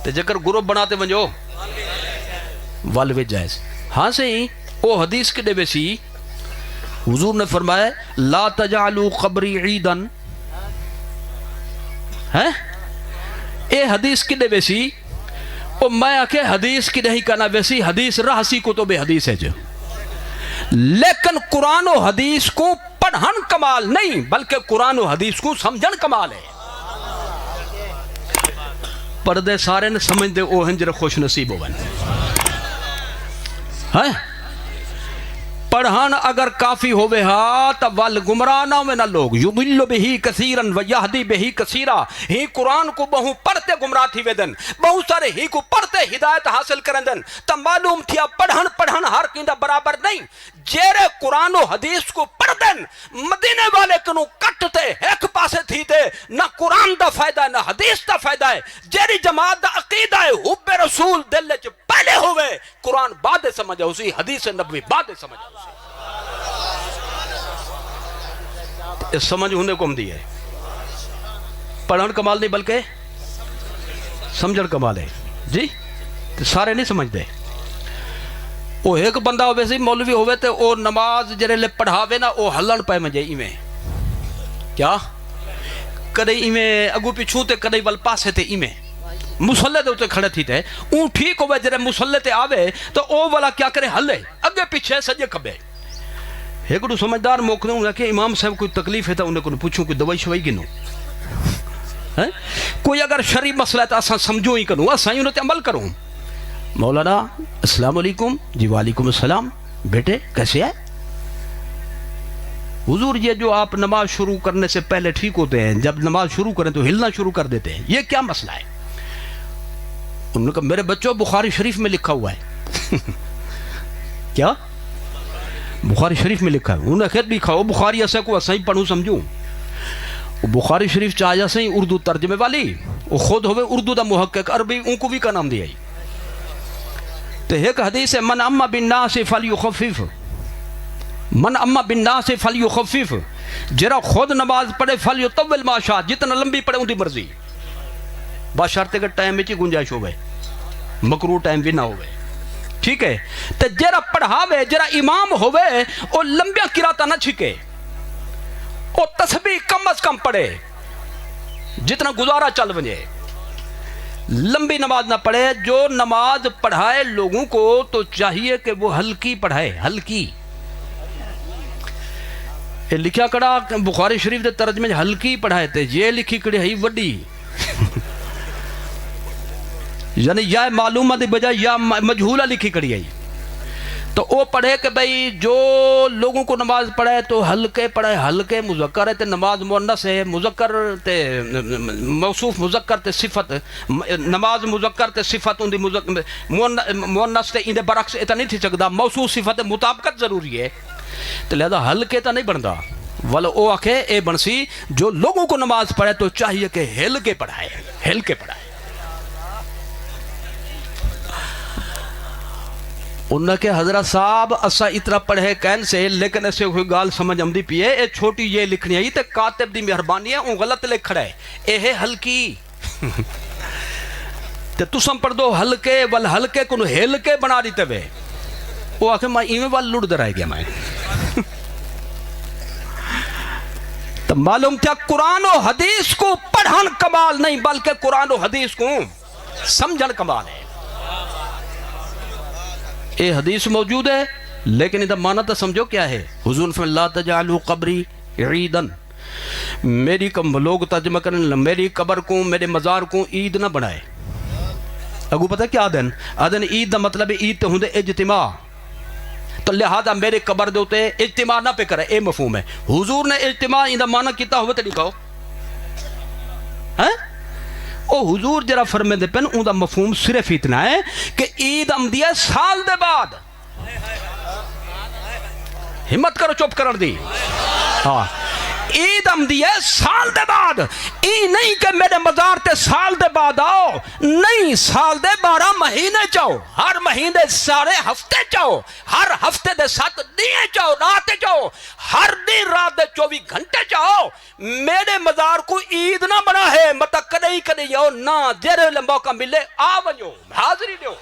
تے جکر گروپ بناتے ونجو ول وچ جائز ہاں صحیح او حدیث کدے ویسی حضور نے فرمایا لا تجعلوا قبری عیدن ہے اے حدیث کدے ویسی او میں آکے حدیث کی نہیں کہنا ویسی حدیث رہسی کو تو بے حدیث ہے جو لیکن قرآن و حدیث کو پڑھن کمال نہیں بلکہ قرآن و حدیث کو سمجھن کمال ہے پردے سارے نے سمجھ دے او ہنجر خوش نصیب ہوئے ہیں پڑھان اگر کافی ہوئے ہاں تا وال گمراہ نہ ہوئے نہ لوگ یضل بہی کثیرن و یہدی بہی کثیرہ ہی قرآن کو بہو پڑھتے گمراہ تھی ویدن بہو سارے ہی کو پڑھتے ہدایت حاصل کرندن تا معلوم تھیا پڑھن ہر کیندہ برابر نہیں جیرے قرآن و حدیث کو پڑھ دن مدینے والے کنو کٹتے ایک پاسے تھی دے نہ قرآن دا فائدہ ہے نہ حدیث دا فائدہ ہے جیری جماعت دا عقیدہ ہے حب رسول دل چ پہلے ہوئے قرآن بعد سمجھا اسی حدیث نبوی بعد سمجھا اسی اس سمجھ ہونے کو ہم دیئے پڑھن کمال نہیں بلکہ سمجھن کمال ہے جی سارے نہیں سمجھ دے وہ ایک بندہ ہوئے سی مولوی ہوئے تے وہ نماز جرے لے پڑھاوے نا وہ ہلن پہ مجھے ایمیں کیا کدے ایمیں اگو پیچھو تے کدے وال پاسے تے ایمیں مسلح دے ہوتے کھڑے تھی تے اون ٹھیک ہوئے جرے مسلح تے آوے تو او والا کیا کرے ہلے اگے پیچھے سجے کبے ایک دو سمجھدار موقع نے کہ امام صاحب کوئی تکلیف ہے تا انہیں کو پوچھوں کوئی دوائی شوائی گنو کوئی اگر شرعی مسئلہ ہے تا اساں سمجھو ہی کنو اساں انہوں تے عمل کروں مولانا السلام علیکم جی وعلیکم السلام بیٹے کیسے ہے حضور یہ جو آپ نماز شروع کرنے سے پہلے ٹھیک ہوتے ہیں جب نماز شروع کریں تو ہلنا شروع کر دیتے ہیں یہ کیا مسئلہ ہے انہوں نے کہا میرے بچوں بخاری شریف میں لکھا ہوا ہے کیا بخاری شریف میں لکھا ہے انہوں نے خیر بھی کھاؤ بخاری ایسے کو ایسا ہی پڑھوں سمجھوں بخاری شریف چاہیا سے ہی اردو ترجمے والی وہ خود ہوئے اردو دا محقق عربی ان کو بھی کا نام دیا ہی تو ایک حدیث ہے من اما بالناس فلیخفف من اما بالناس فلیخفف جرا خود نماز پڑھے فلیطول ما شاء جتنا لمبی پڑھے ان دی مرضی باشرتے کے ٹائم میں چی گنجائش ہوئے مکروہ ٹائم بھی نہ ہوئے ٹھیک ہے تو جرا پڑھاوے جرا امام ہوئے او لمبیا قراتہ نہ چھکے او تسبیح کم از کم پڑھے جتنا گزارا چل ونجے لمبی نماز نہ پڑھے جو نماز پڑھائے لوگوں کو تو چاہیے کہ وہ ہلکی پڑھائے ہلکی یہ لکھیا کڑا بخاری شریف دے ترجمے ہلکی پڑھائے تھے یہ لکھی کڑی ہے وڈی یعنی یا معلومہ دی بجائے یا مجھولہ لکھی کڑی ہے تو وہ پڑھے کہ بھئی جو لوگوں کو نماز پڑھے تو ہلکے پڑھے ہلکے مذکر ہے تے نماز مؤنث ہے مذکر تے موصوف مذکر تے صفت نماز مذکر تے صفت ان دی مؤنث تے اندے برعکس ایتا نہیں تھی سکدا موصوف صفت مطابقت ضروری ہے تو لہذا ہلکے تا نہیں بندا والا او آکھے اے بنسی جو لوگوں کو نماز پڑھے تو چاہیے کہ ہلکے پڑھائے ہلکے پڑھائے انہوں کہ حضرت صاحب اسا اتنا پڑھے کہن سے لیکن ایسے کوئی گال سمجھ ہم دی پیے اے چھوٹی یہ لکھنی ہے تے کاتب دی مہربانی ہے اون غلط لکھ رہا ہے اے ہے ہلکی تے تسم پڑھ دو ہلکے وال ہلکے کنو ہلکے بنا دیتے وے وہ آکھے میں ایمیں وال لڑ در آئے گیا میں تو معلوم کیا قرآن و حدیث کو پڑھن کمال نہیں بلکہ قرآن و حدیث کو سمجھن کمال ہے اے حدیث موجود ہے لیکن ادھا معنی تا سمجھو کیا ہے حضور فرمائے لا تجعلوا قبری عیدن میری لوگ ترجمہ کرنے میری قبر کو میرے مزار کو عید نہ بنائے اگو پتہ کیا آدن عید دا مطلب عید تے ہوندے اجتماع تو لہذا میرے قبر دے ہوتے اجتماع نہ پہ کرے اے مفہوم ہے حضور نے اجتماع ادھا معنی کیتا ہوئے تے لکھاؤ او حضور جرا فرمے دے پن اون دا مفہوم صرف اتنا ہے کہ عید آمدی ہے سال دے بعد ہمت کرو چپ کرن دی ہاں عید آمدی ہے سال دے بعد، ای نہیں کہ میرے مزار تے سال دے بعد آؤ، نہیں، سال دے 12 مہینے چاہو، ہر مہینے سارے ہفتے چاہو، ہر ہفتے دے 7 دیئے چاہو، رات چاہو، ہر دن رات دے 24 گھنٹے چاہو، میرے مزار کو عید نہ بنا ہے، مطلب کدئی کدئی آؤ، نہ جیرے موقع ملے آ ونجو، حاضری دیو.